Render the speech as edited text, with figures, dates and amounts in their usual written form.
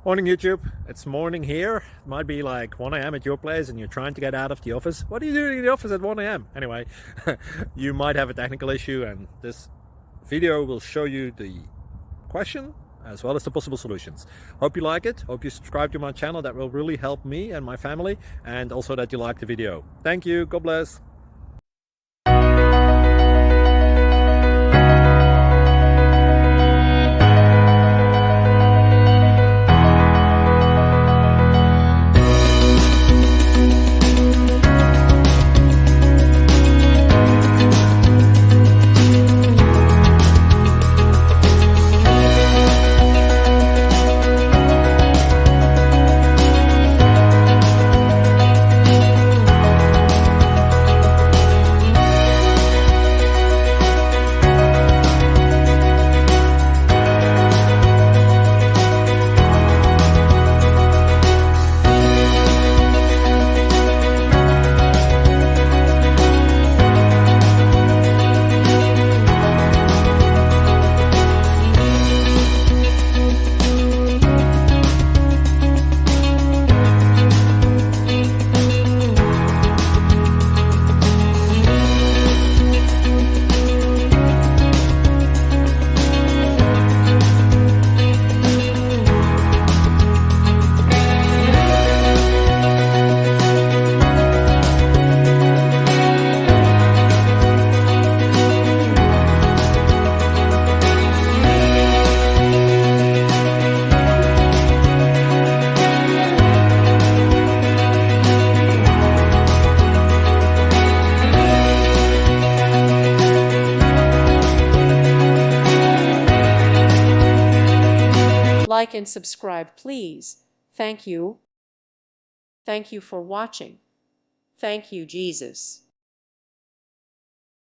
Morning YouTube, it's morning here. It might be like 1 a.m. at your place and you're trying to get out of the office. What are you doing in the office at 1 a.m.? Anyway, you might have a technical issue and this video will show you the question as well as the possible solutions. Hope you like it, hope you subscribe to my channel. That will really help me and my family, and also that you like the video. Thank you, God bless. Like and subscribe, please. Thank you. Thank you for watching. Thank you, Jesus.